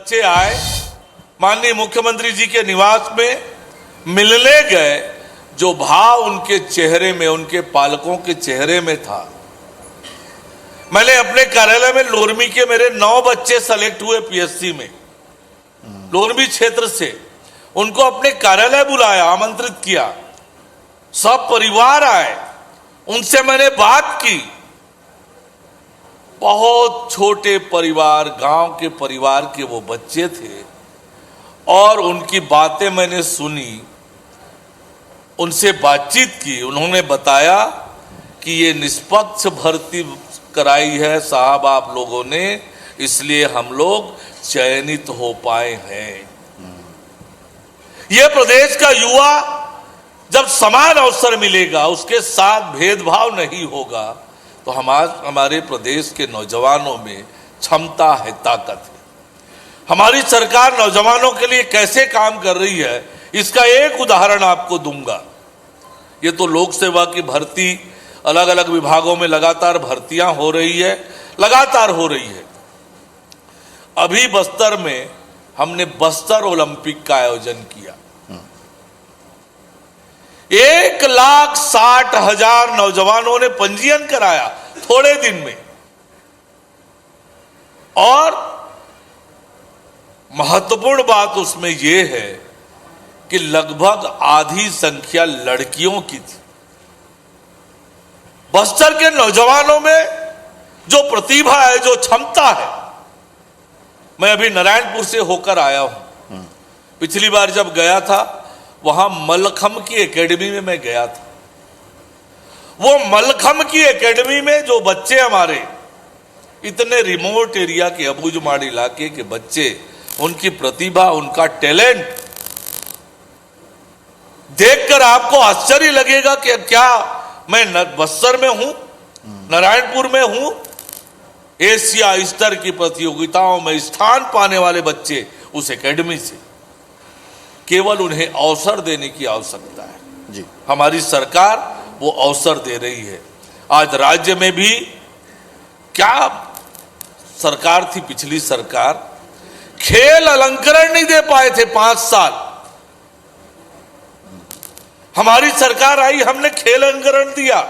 बच्चे आए, माननीय मुख्यमंत्री जी के निवास में मिलने गए, जो भाव उनके चेहरे में, उनके पालकों के चेहरे में था। मैंने अपने कार्यालय में लोरमी के मेरे 9 बच्चे सेलेक्ट हुए पीएससी में, लोरमी क्षेत्र से, उनको अपने कार्यालय बुलाया, आमंत्रित किया, सब परिवार आए, उनसे मैंने बात की। बहुत छोटे परिवार, गांव के परिवार के वो बच्चे थे और उनकी बातें मैंने सुनी, उनसे बातचीत की। उन्होंने बताया कि ये निष्पक्ष भर्ती कराई है साहब आप लोगों ने, इसलिए हम लोग चयनित हो पाए हैं। ये प्रदेश का युवा जब समान अवसर मिलेगा, उसके साथ भेदभाव नहीं होगा, तो हमारे प्रदेश के नौजवानों में क्षमता है, ताकत है। हमारी सरकार नौजवानों के लिए कैसे काम कर रही है, इसका एक उदाहरण आपको दूंगा। ये तो लोक सेवा की भर्ती अलग अलग विभागों में लगातार भर्तियां हो रही है, लगातार हो रही है। अभी बस्तर में हमने बस्तर ओलंपिक का आयोजन किया। 1,60,000 नौजवानों ने पंजीयन कराया थोड़े दिन में, और महत्वपूर्ण बात उसमें यह है कि लगभग आधी संख्या लड़कियों की थी। बस्तर के नौजवानों में जो प्रतिभा है, जो क्षमता है, मैं अभी नारायणपुर से होकर आया हूं। पिछली बार जब गया था, वहां मलखम की एकेडमी में मैं गया था। वो मलखम की एकेडमी में जो बच्चे हमारे, इतने रिमोट एरिया के, अबूझमाड़ इलाके के बच्चे, उनकी प्रतिभा, उनका टैलेंट देखकर आपको आश्चर्य लगेगा कि क्या मैं बस्तर में हूं, नारायणपुर में हूं। एशिया स्तर की प्रतियोगिताओं में स्थान पाने वाले बच्चे उस एकेडमी से, केवल उन्हें अवसर देने की आवश्यकता है जी। हमारी सरकार वो अवसर दे रही है। आज राज्य में भी क्या सरकार थी पिछली सरकार, खेल अलंकरण नहीं दे पाए थे 5 साल। हमारी सरकार आई, हमने खेल अलंकरण दिया।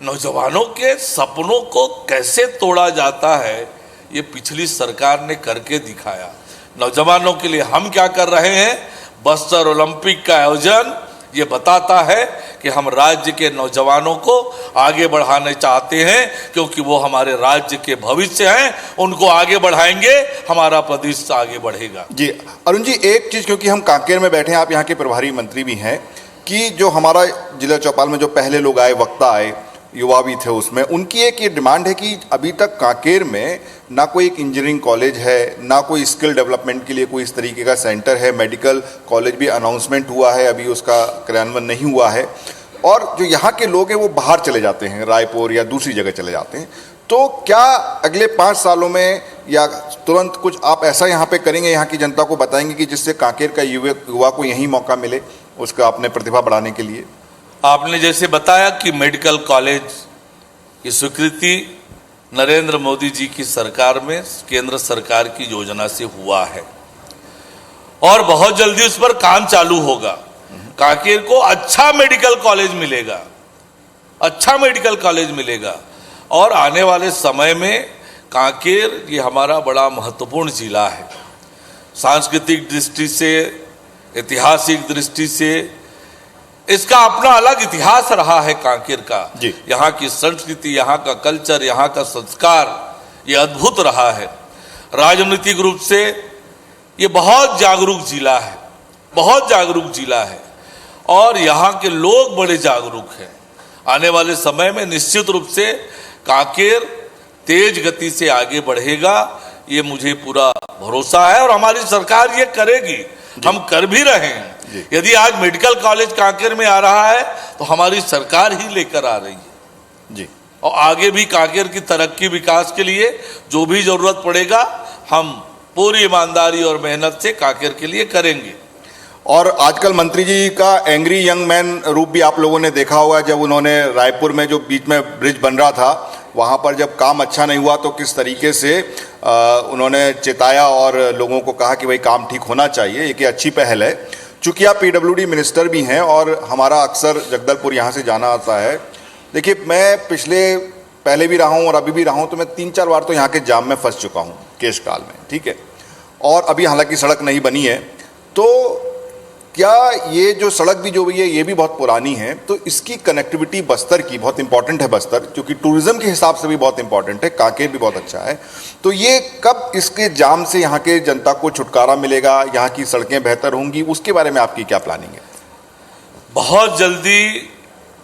नौजवानों के सपनों को कैसे तोड़ा जाता है, ये पिछली सरकार ने करके दिखाया। नौजवानों के लिए हम क्या कर रहे हैं, बस्तर ओलंपिक का आयोजन ये बताता है कि हम राज्य के नौजवानों को आगे बढ़ाना चाहते हैं, क्योंकि वो हमारे राज्य के भविष्य हैं। उनको आगे बढ़ाएंगे, हमारा प्रदेश आगे बढ़ेगा। जी अरुण जी, एक चीज, क्योंकि हम कांकेर में बैठे हैं, आप यहाँ के प्रभारी मंत्री भी हैं, कि जो हमारा जिला चौपाल में जो पहले लोग आए, वक्ता आए, युवा भी थे, उसमें उनकी एक ये डिमांड है कि अभी तक कांकेर में ना कोई एक इंजीनियरिंग कॉलेज है, ना कोई स्किल डेवलपमेंट के लिए कोई इस तरीके का सेंटर है। मेडिकल कॉलेज भी अनाउंसमेंट हुआ है, अभी उसका क्रियान्वयन नहीं हुआ है, और जो यहाँ के लोग हैं वो बाहर चले जाते हैं, रायपुर या दूसरी जगह चले जाते हैं। तो क्या अगले 5 सालों में या तुरंत कुछ आप ऐसा यहाँ पे करेंगे, यहाँ की जनता को बताएंगे कि जिससे कांकेर का युवा को यही मौका मिले उसका अपने प्रतिभा बढ़ाने के लिए? आपने जैसे बताया कि मेडिकल कॉलेज की स्वीकृति नरेंद्र मोदी जी की सरकार में, केंद्र सरकार की योजना से हुआ है, और बहुत जल्दी उस पर काम चालू होगा। कांकेर को अच्छा मेडिकल कॉलेज मिलेगा, अच्छा मेडिकल कॉलेज मिलेगा, और आने वाले समय में कांकेर ये हमारा बड़ा महत्वपूर्ण जिला है। सांस्कृतिक दृष्टि से, ऐतिहासिक दृष्टि से इसका अपना अलग इतिहास रहा है कांकेर का। यहाँ की संस्कृति, यहाँ का कल्चर, यहाँ का संस्कार ये अद्भुत रहा है। राजनीतिक रूप से ये बहुत जागरूक जिला है, बहुत जागरूक जिला है, और यहाँ के लोग बड़े जागरूक हैं। आने वाले समय में निश्चित रूप से कांकेर तेज गति से आगे बढ़ेगा, ये मुझे पूरा भरोसा है, और हमारी सरकार ये करेगी, हम कर भी रहे हैं। यदि आज मेडिकल कॉलेज कांकेर में आ रहा है तो हमारी सरकार ही लेकर आ रही है जी, और आगे भी कांकेर की तरक्की विकास के लिए जो भी जरूरत पड़ेगा, हम पूरी ईमानदारी और मेहनत से कांकेर के लिए करेंगे। और आजकल मंत्री जी का एंग्री यंग मैन रूप भी आप लोगों ने देखा होगा, जब उन्होंने रायपुर में जो बीच में ब्रिज बन रहा था, वहाँ पर जब काम अच्छा नहीं हुआ तो किस तरीके से उन्होंने चेताया और लोगों को कहा कि भाई काम ठीक होना चाहिए, एक अच्छी पहल है। चूंकि आप पीडब्ल्यूडी मिनिस्टर भी हैं और हमारा अक्सर जगदलपुर यहाँ से जाना आता है, देखिए मैं पहले भी रहा हूँ और अभी भी रहा हूँ, तो मैं 3-4 बार तो यहाँ के जाम में फंस चुका हूँ केशकाल में, ठीक है। और अभी हालांकि सड़क नहीं बनी है, तो क्या ये जो सड़क भी जो हुई है ये भी बहुत पुरानी है, तो इसकी कनेक्टिविटी बस्तर की बहुत इंपॉर्टेंट है, बस्तर क्योंकि टूरिज्म के हिसाब से भी बहुत इंपॉर्टेंट है, कांकेर भी बहुत अच्छा है, तो ये कब इसके जाम से यहाँ के जनता को छुटकारा मिलेगा, यहाँ की सड़कें बेहतर होंगी, उसके बारे में आपकी क्या प्लानिंग है? बहुत जल्दी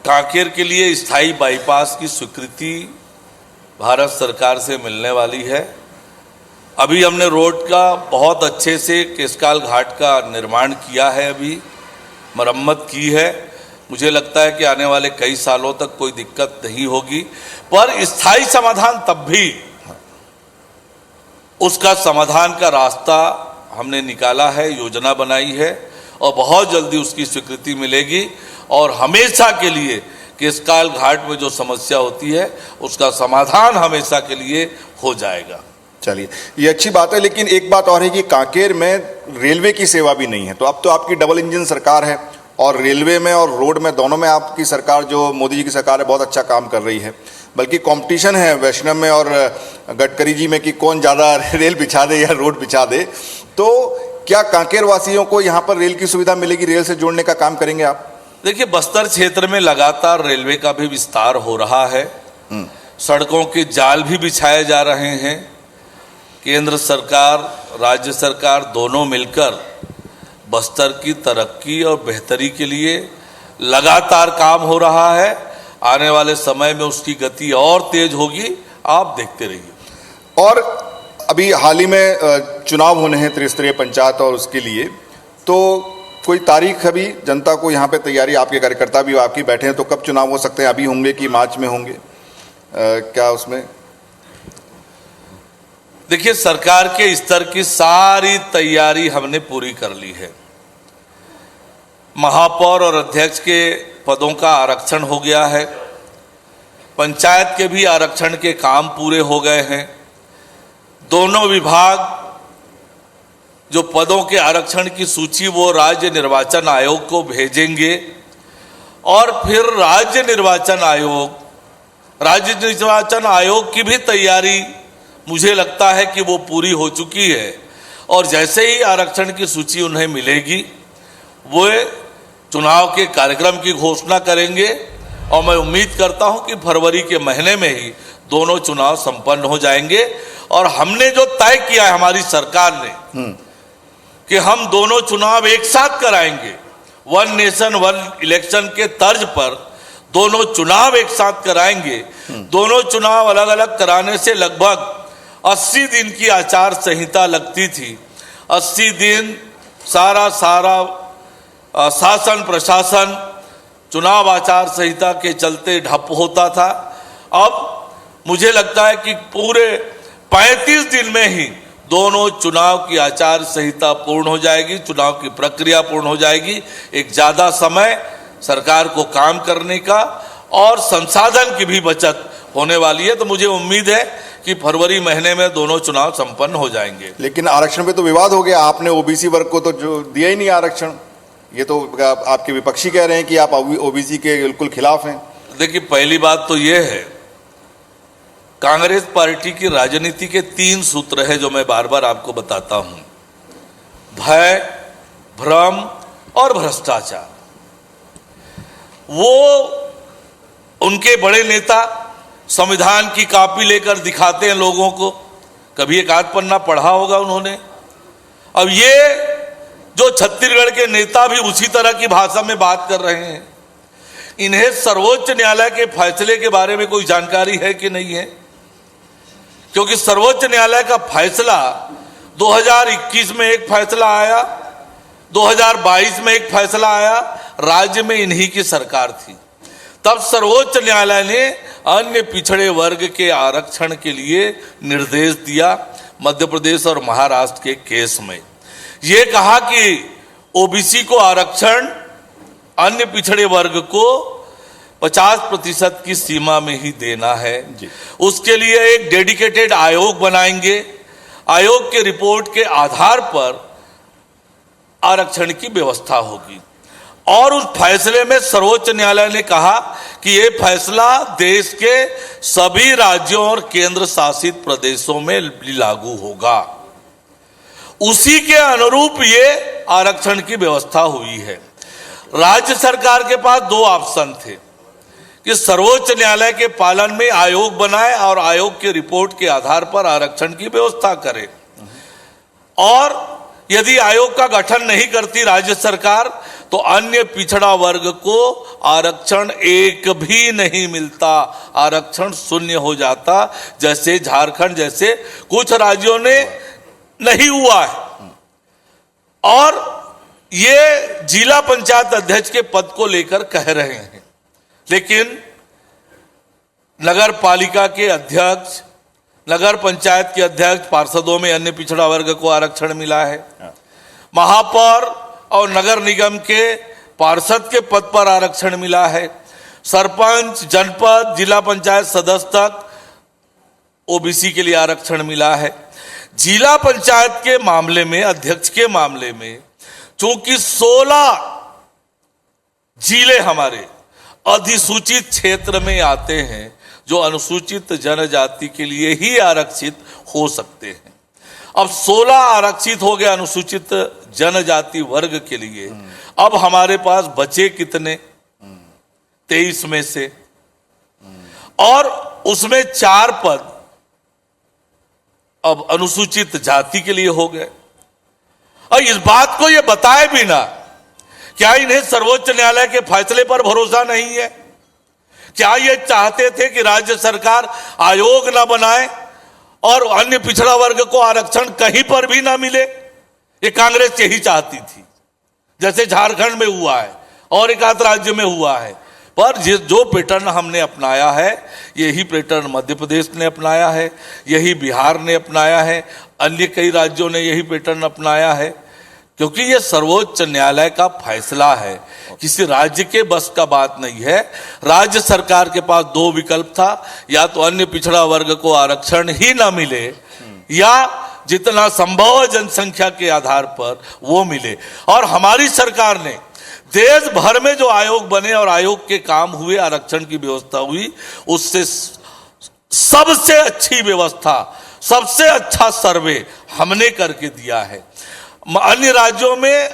कांकेर के लिए स्थायी बाईपास की स्वीकृति भारत सरकार से मिलने वाली है। अभी हमने रोड का बहुत अच्छे से केशकाल घाट का निर्माण किया है, अभी मरम्मत की है। मुझे लगता है कि आने वाले कई सालों तक कोई दिक्कत नहीं होगी, पर स्थायी समाधान तब भी, उसका समाधान का रास्ता हमने निकाला है, योजना बनाई है और बहुत जल्दी उसकी स्वीकृति मिलेगी और हमेशा के लिए केशकाल घाट में जो समस्या होती है उसका समाधान हमेशा के लिए हो जाएगा। चलिए, ये अच्छी बात है, लेकिन एक बात और है कि कांकेर में रेलवे की सेवा भी नहीं है। तो अब तो आपकी डबल इंजन सरकार है और रेलवे में और रोड में दोनों में आपकी सरकार, जो मोदी जी की सरकार है, बहुत अच्छा काम कर रही है। बल्कि कंपटीशन है वैष्णव में और गडकरी जी में कि कौन ज़्यादा रेल बिछा दे या रोड बिछा दे। तो क्या कांकेर वासियों को यहाँ पर रेल की सुविधा मिलेगी? रेल से जोड़ने का काम करेंगे आप? देखिए, बस्तर क्षेत्र में लगातार रेलवे का भी विस्तार हो रहा है, सड़कों के जाल भी बिछाए जा रहे हैं। केंद्र सरकार, राज्य सरकार दोनों मिलकर बस्तर की तरक्की और बेहतरी के लिए लगातार काम हो रहा है। आने वाले समय में उसकी गति और तेज होगी, आप देखते रहिए। और अभी हाल ही में चुनाव होने हैं त्रिस्तरीय पंचायत, और उसके लिए तो कोई तारीख अभी जनता को यहाँ पे तैयारी, आपके कार्यकर्ता भी आपकी बैठे हैं, तो कब चुनाव हो सकते हैं? अभी होंगे कि मार्च में होंगे? क्या उसमें? देखिए, सरकार के स्तर की सारी तैयारी हमने पूरी कर ली है। महापौर और अध्यक्ष के पदों का आरक्षण हो गया है, पंचायत के भी आरक्षण के काम पूरे हो गए हैं। दोनों विभाग जो पदों के आरक्षण की सूची वो राज्य निर्वाचन आयोग को भेजेंगे और फिर राज्य निर्वाचन आयोग की भी तैयारी मुझे लगता है कि वो पूरी हो चुकी है। और जैसे ही आरक्षण की सूची उन्हें मिलेगी, वो चुनाव के कार्यक्रम की घोषणा करेंगे और मैं उम्मीद करता हूं कि फरवरी के महीने में ही दोनों चुनाव संपन्न हो जाएंगे। और हमने जो तय किया है हमारी सरकार ने कि हम दोनों चुनाव एक साथ कराएंगे, वन नेशन वन इलेक्शन के तर्ज पर दोनों चुनाव एक साथ कराएंगे। दोनों चुनाव अलग अलग कराने से लगभग 80 दिन की आचार संहिता लगती थी। 80 दिन सारा शासन प्रशासन चुनाव आचार संहिता के चलते ठप होता था। अब मुझे लगता है कि पूरे 35 दिन में ही दोनों चुनाव की आचार संहिता पूर्ण हो जाएगी, चुनाव की प्रक्रिया पूर्ण हो जाएगी। एक ज़्यादा समय सरकार को काम करने का और संसाधन की भी बचत होने वाली है। तो मुझे उम्मीद है कि फरवरी महीने में दोनों चुनाव संपन्न हो जाएंगे। लेकिन आरक्षण पे तो विवाद हो गया, आपने ओबीसी वर्ग को तो जो दिया ही नहीं आरक्षण। ये तो आपके विपक्षी कह रहे हैं कि आप ओबीसी के बिल्कुल खिलाफ हैं। देखिए, पहली बात तो ये है, कांग्रेस पार्टी की राजनीति के 3 सूत्र है जो मैं बार बार आपको बताता हूं: भय, भ्रम और भ्रष्टाचार। वो उनके बड़े नेता संविधान की कॉपी लेकर दिखाते हैं लोगों को, कभी एक आध पन्ना पढ़ा होगा उन्होंने। अब ये जो छत्तीसगढ़ के नेता भी उसी तरह की भाषा में बात कर रहे हैं। इन्हें सर्वोच्च न्यायालय के फैसले के बारे में कोई जानकारी है कि नहीं है? क्योंकि सर्वोच्च न्यायालय का फैसला 2021 में एक फैसला आया, 2022 में एक फैसला आया, राज्य में इन्हीं की सरकार थी। तब सर्वोच्च न्यायालय ने अन्य पिछड़े वर्ग के आरक्षण के लिए निर्देश दिया। मध्य प्रदेश और महाराष्ट्र के केस में ये कहा कि ओबीसी को आरक्षण अन्य पिछड़े वर्ग को 50% की सीमा में ही देना है। उसके लिए एक डेडिकेटेड आयोग बनाएंगे आयोग के रिपोर्ट के आधार पर आरक्षण की व्यवस्था होगी। और उस फैसले में सर्वोच्च न्यायालय ने कहा कि यह फैसला देश के सभी राज्यों और केंद्र शासित प्रदेशों में लागू होगा। उसी के अनुरूप ये आरक्षण की व्यवस्था हुई है। राज्य सरकार के पास दो ऑप्शन थे कि सर्वोच्च न्यायालय के पालन में आयोग बनाए और आयोग के रिपोर्ट के आधार पर आरक्षण की व्यवस्था करे, और यदि आयोग का गठन नहीं करती राज्य सरकार तो अन्य पिछड़ा वर्ग को आरक्षण एक भी नहीं मिलता, आरक्षण शून्य हो जाता, जैसे झारखंड जैसे कुछ राज्यों ने नहीं हुआ है। और ये जिला पंचायत अध्यक्ष के पद को लेकर कह रहे हैं, लेकिन नगर पालिका के अध्यक्ष, नगर पंचायत के अध्यक्ष, पार्षदों में अन्य पिछड़ा वर्ग को आरक्षण मिला है। महापौर और नगर निगम के पार्षद के पद पर आरक्षण मिला है। सरपंच, जनपद, जिला पंचायत सदस्य तक ओबीसी के लिए आरक्षण मिला है। जिला पंचायत के मामले में, अध्यक्ष के मामले में, चूंकि 16 जिले हमारे अधिसूचित क्षेत्र में आते हैं जो अनुसूचित जनजाति के लिए ही आरक्षित हो सकते हैं। अब 16 आरक्षित हो गए अनुसूचित जनजाति वर्ग के लिए। अब हमारे पास बचे कितने? 23 में से, और उसमें 4 पद अब अनुसूचित जाति के लिए हो गए। और इस बात को ये बताए बिना, क्या इन्हें सर्वोच्च न्यायालय के फैसले पर भरोसा नहीं है? क्या ये चाहते थे कि राज्य सरकार आयोग ना बनाए और अन्य पिछड़ा वर्ग को आरक्षण कहीं पर भी ना मिले? ये कांग्रेस यही चाहती थी, जैसे झारखंड में हुआ है और एक आध राज्य में हुआ है। पर जो पैटर्न हमने अपनाया है, यही पैटर्न मध्य प्रदेश ने अपनाया है, यही बिहार ने अपनाया है, अन्य कई राज्यों ने यही पैटर्न अपनाया है, क्योंकि ये सर्वोच्च न्यायालय का फैसला है, किसी राज्य के बस का बात नहीं है। राज्य सरकार के पास 2 विकल्प था, या तो अन्य पिछड़ा वर्ग को आरक्षण ही ना मिले, या जितना संभव है जनसंख्या के आधार पर वो मिले। और हमारी सरकार ने देश भर में जो आयोग बने और आयोग के काम हुए, आरक्षण की व्यवस्था हुई, उससे सबसे अच्छी व्यवस्था, सबसे अच्छा सर्वे हमने करके दिया है। अन्य राज्यों में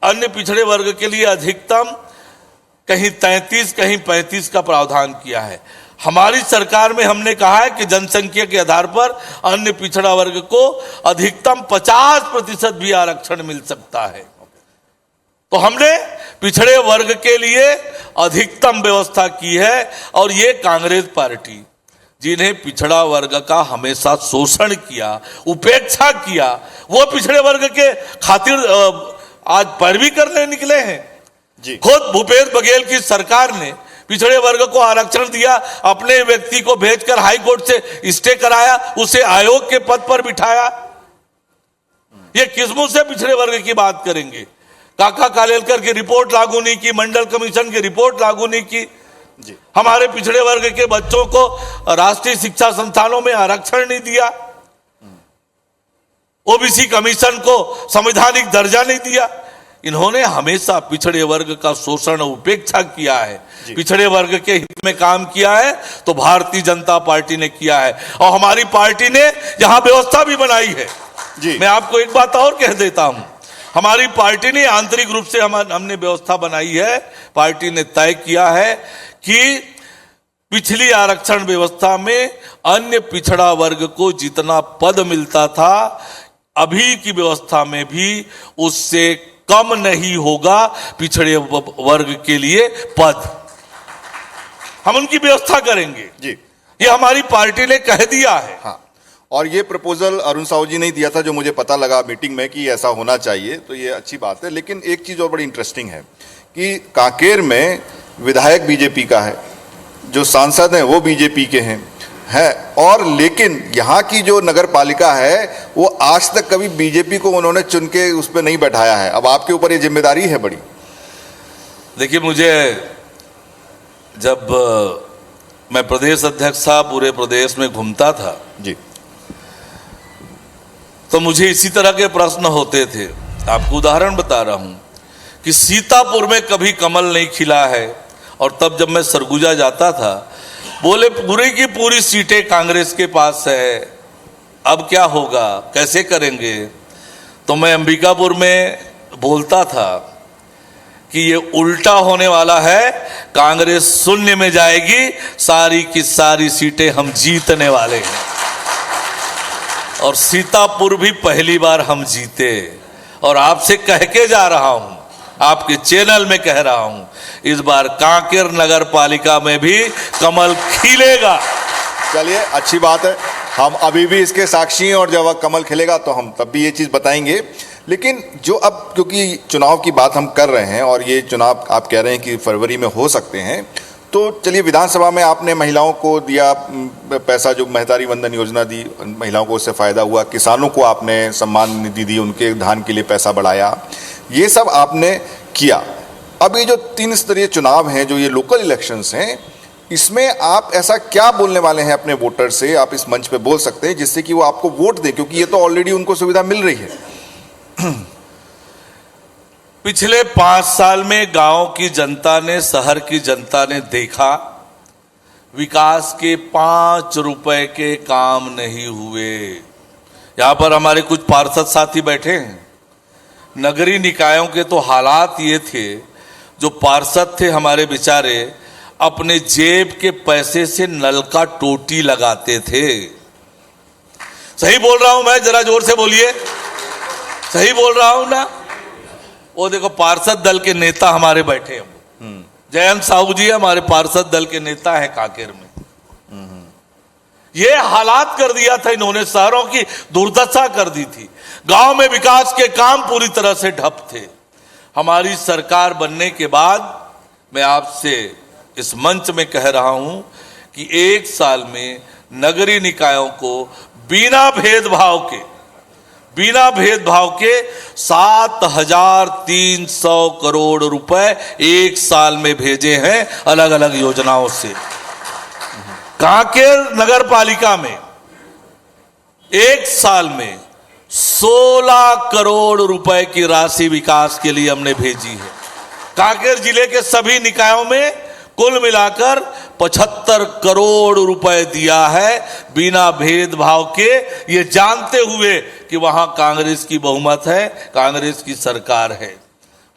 अन्य पिछड़े वर्ग के लिए अधिकतम कहीं 33, कहीं 35 का प्रावधान किया है। हमारी सरकार में हमने कहा है कि जनसंख्या के आधार पर अन्य पिछड़ा वर्ग को अधिकतम 50% भी आरक्षण मिल सकता है। तो हमने पिछड़े वर्ग के लिए अधिकतम व्यवस्था की है। और ये कांग्रेस पार्टी, जिन्हें पिछड़ा वर्ग का हमेशा शोषण किया, उपेक्षा किया, वो पिछड़े वर्ग के खातिर आज पैरवी करने निकले हैं जी। खुद भूपेश बघेल की सरकार ने पिछड़े वर्ग को आरक्षण दिया, अपने व्यक्ति को भेजकर हाई कोर्ट से स्टे कराया, उसे आयोग के पद पर बिठाया। ये किस मुंह से पिछड़े वर्ग की बात करेंगे? काका कालेलकर की रिपोर्ट लागू नहीं की, मंडल कमीशन की रिपोर्ट लागू नहीं की जी। हमारे पिछड़े वर्ग के बच्चों को राष्ट्रीय शिक्षा संस्थानों में आरक्षण नहीं दिया, ओबीसी कमीशन को संवैधानिक दर्जा नहीं दिया। इन्होंने हमेशा पिछड़े वर्ग का शोषण और उपेक्षा किया है, पिछड़े वर्ग के हित में काम किया है तो भारतीय जनता पार्टी ने किया है। और हमारी पार्टी ने यहां व्यवस्था भी बनाई है जी। मैं आपको एक बात और कह देता हूं, हमारी पार्टी ने आंतरिक रूप से हमने व्यवस्था बनाई है। पार्टी ने तय किया है कि पिछली आरक्षण व्यवस्था में अन्य पिछड़ा वर्ग को जितना पद मिलता था, अभी की व्यवस्था में भी उससे कम नहीं होगा पिछड़े वर्ग के लिए पद। हम उनकी व्यवस्था करेंगे जी। ये हमारी पार्टी ने कह दिया है। हाँ। और ये प्रपोजल अरुण साहू जी ने दिया था, जो मुझे पता लगा मीटिंग में कि ऐसा होना चाहिए, तो ये अच्छी बात है। लेकिन एक चीज और बड़ी इंटरेस्टिंग है कि कांकेर में विधायक बीजेपी का है, जो सांसद हैं वो बीजेपी के हैं, और लेकिन यहाँ की जो नगर पालिका है वो आज तक कभी बीजेपी को उन्होंने चुन के उस पर नहीं बैठाया है। अब आपके ऊपर ये जिम्मेदारी है बड़ी। देखिए, मुझे जब मैं प्रदेश अध्यक्ष था, पूरे प्रदेश में घूमता था जी, तो मुझे इसी तरह के प्रश्न होते थे। आपको उदाहरण बता रहा हूं कि सीतापुर में कभी कमल नहीं खिला है, और तब जब मैं सरगुजा जाता था बोले पूरी की पूरी सीटें कांग्रेस के पास है, अब क्या होगा, कैसे करेंगे। तो मैं अंबिकापुर में बोलता था कि ये उल्टा होने वाला है, कांग्रेस शून्य में जाएगी, सारी की सारी सीटें हम जीतने वाले हैं। और सीतापुर भी पहली बार हम जीते, और आपसे कह के जा रहा हूं, आपके चैनल में कह रहा हूं, इस बार कांकेर नगर पालिका में भी कमल खिलेगा। चलिए, अच्छी बात है, हम अभी भी इसके साक्षी हैं, और जब वह कमल खिलेगा तो हम तब भी ये चीज़ बताएंगे। लेकिन जो अब क्योंकि चुनाव की बात हम कर रहे हैं, और ये चुनाव आप कह रहे हैं कि फरवरी में हो सकते हैं, तो चलिए, विधानसभा में आपने महिलाओं को दिया पैसा, जो महतारी वंदन योजना दी, महिलाओं को उससे फ़ायदा हुआ, किसानों को आपने सम्मान निधि दी, उनके धान के लिए पैसा बढ़ाया, ये सब आपने किया। अब ये जो 3 स्तरीय चुनाव हैं, जो ये लोकल इलेक्शंस हैं, इसमें आप ऐसा क्या बोलने वाले हैं अपने वोटर से, आप इस मंच पे बोल सकते हैं जिससे कि वो आपको वोट दे, क्योंकि ये तो ऑलरेडी उनको सुविधा मिल रही है। पिछले 5 साल में गांव की जनता ने, शहर की जनता ने देखा, विकास के 5 रुपए के काम नहीं हुए। यहां पर हमारे कुछ पार्षद साथी बैठे हैं, नगरीय निकायों के तो हालात ये थे, जो पार्षद थे हमारे बेचारे अपने जेब के पैसे से नल का टोटी लगाते थे। सही बोल रहा हूं मैं? जरा जोर से बोलिए, सही बोल रहा हूं ना? वो देखो पार्षद दल के नेता हमारे बैठे हैं, जयंत साहू जी हमारे पार्षद दल के नेता हैं कांकेर में। ये हालात कर दिया था इन्होंने, शहरों की दुर्दशा कर दी थी, गांव में विकास के काम पूरी तरह से ठप थे। हमारी सरकार बनने के बाद मैं आपसे इस मंच में कह रहा हूं कि 1 साल में नगरीय निकायों को बिना भेदभाव के 7,300 करोड़ रुपए 1 साल में भेजे हैं अलग अलग योजनाओं से। कांकेर नगर पालिका में 1 साल में 16 करोड़ रुपए की राशि विकास के लिए हमने भेजी है। कांकेर जिले के सभी निकायों में कुल मिलाकर 75 करोड़ रुपए दिया है बिना भेदभाव के, ये जानते हुए कि वहां कांग्रेस की बहुमत है, कांग्रेस की सरकार है।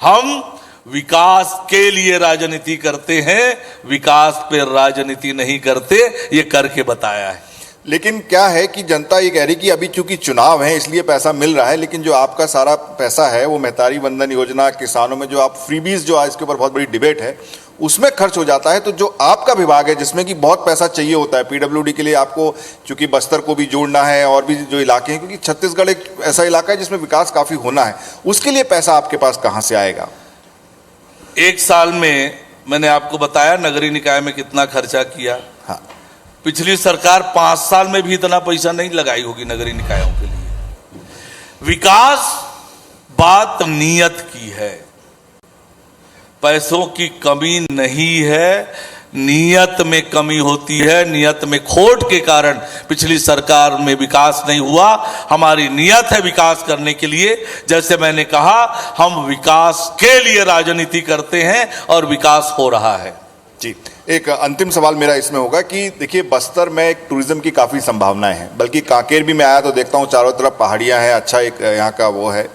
हम विकास के लिए राजनीति करते हैं, विकास पे राजनीति नहीं करते, ये करके बताया है। लेकिन क्या है कि जनता ये कह रही कि अभी चूंकि चुनाव है इसलिए पैसा मिल रहा है, लेकिन जो आपका सारा पैसा है वो महतारी वंदन योजना, किसानों में जो आप फ्रीबीज, जो आज इसके ऊपर बहुत बड़ी डिबेट है, उसमें खर्च हो जाता है। तो जो आपका विभाग है जिसमें कि बहुत पैसा चाहिए होता है पीडब्ल्यूडी के लिए, आपको चूंकि बस्तर को भी जोड़ना है और भी जो इलाके हैं, क्योंकि छत्तीसगढ़ एक ऐसा इलाका है जिसमें विकास काफी होना है, उसके लिए पैसा आपके पास कहां से आएगा? 1 साल में मैंने आपको बताया नगरीय निकाय में कितना खर्चा किया। हाँ, पिछली सरकार 5 साल में भी इतना पैसा नहीं लगाई होगी नगरीय निकायों के लिए। विकास बात नियत की है, पैसों की कमी नहीं है, नियत में कमी होती है। नियत में खोट के कारण पिछली सरकार में विकास नहीं हुआ। हमारी नियत है विकास करने के लिए। जैसे मैंने कहा, हम विकास के लिए राजनीति करते हैं और विकास हो रहा है। जी, एक अंतिम सवाल मेरा इसमें होगा कि देखिए, बस्तर में एक टूरिज्म की काफ़ी संभावनाएं हैं, बल्कि कांकेर भी मैं आया तो देखता हूँ चारों तरफ पहाड़ियाँ हैं, अच्छा एक यहाँ का वो है।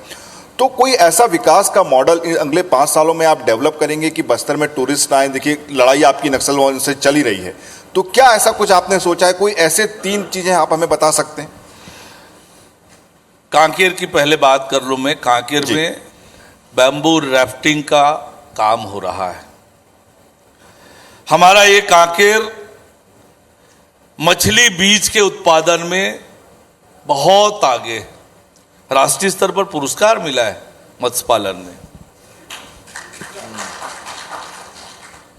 तो कोई ऐसा विकास का मॉडल अगले 5 सालों में आप डेवलप करेंगे कि बस्तर में टूरिस्ट आए? देखिए, लड़ाई आपकी नक्सलवाद से चली रही है, तो क्या ऐसा कुछ आपने सोचा है? कोई ऐसे 3 चीज़ें आप हमें बता सकते हैं? कांकेर की पहले बात कर लूँ मैं। कांकेर में बैम्बू राफ्टिंग का काम हो रहा है। हमारा ये कांकेर मछली बीज के उत्पादन में बहुत आगे है, राष्ट्रीय स्तर पर पुरस्कार मिला है मत्स्य पालन में।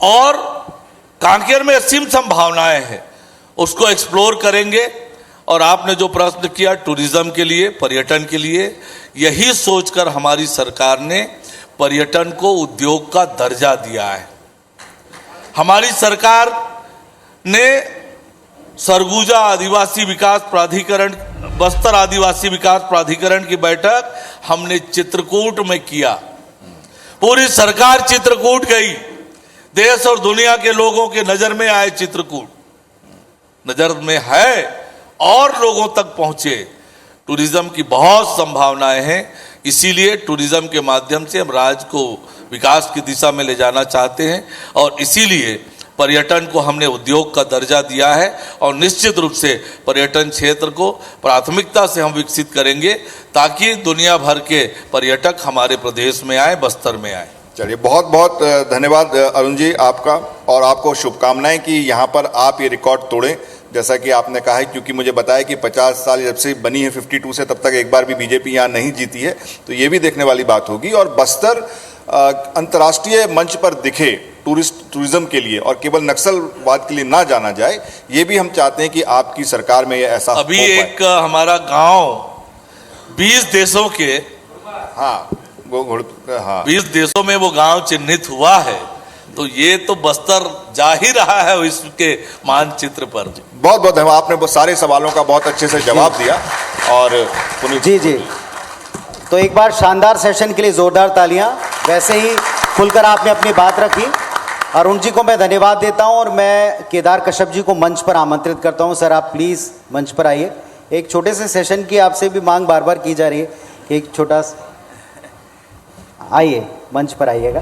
और कांकेर में असीम संभावनाएं हैं, उसको एक्सप्लोर करेंगे। और आपने जो प्रश्न किया टूरिज्म के लिए, पर्यटन के लिए, यही सोचकर हमारी सरकार ने पर्यटन को उद्योग का दर्जा दिया है। हमारी सरकार ने सरगुजा आदिवासी विकास प्राधिकरण बस्तर आदिवासी विकास प्राधिकरण की बैठक हमने चित्रकूट में किया। पूरी सरकार चित्रकूट गई, देश और दुनिया के लोगों के नजर में आए चित्रकूट, नजर में है और लोगों तक पहुंचे। टूरिज्म की बहुत संभावनाएं हैं, इसीलिए टूरिज्म के माध्यम से हम राज्य को विकास की दिशा में ले जाना चाहते हैं और इसीलिए पर्यटन को हमने उद्योग का दर्जा दिया है और निश्चित रूप से पर्यटन क्षेत्र को प्राथमिकता से हम विकसित करेंगे ताकि दुनिया भर के पर्यटक हमारे प्रदेश में आए, बस्तर में आए। चलिए, बहुत बहुत धन्यवाद अरुण जी आपका, और आपको शुभकामनाएं कि यहाँ पर आप ये रिकॉर्ड तोड़ें। जैसा कि आपने कहा है, क्योंकि मुझे बताया कि 50 साल जब से बनी है 52 से, तब तक एक बार भी बीजेपी यहाँ नहीं जीती है, तो ये भी देखने वाली बात होगी। और बस्तर अंतर्राष्ट्रीय मंच पर दिखे टूरिज्म के लिए और केवल नक्सलवाद के लिए ना जाना जाए, ये भी हम चाहते हैं कि आपकी सरकार में ये ऐसा अभी एक हमारा गांव 20 देशों के, हाँ 20 देशों में वो गांव चिन्हित हुआ है, तो ये तो बस्तर जा ही रहा है विश्व के मानचित्र पर। बहुत बहुत धन्यवाद, आपने बहुत सारे सवालों का बहुत अच्छे से जवाब दिया। और जी तो एक बार शानदार सेशन के लिए जोरदार तालियां। वैसे ही खुलकर आपने अपनी बात रखी। अरुण जी को मैं धन्यवाद देता हूं और मैं केदार कश्यप जी को मंच पर आमंत्रित करता हूं। सर, आप प्लीज मंच पर आइए। एक छोटे से सेशन की आपसे भी मांग बार बार की जा रही है कि एक छोटा, आइए मंच पर आइएगा।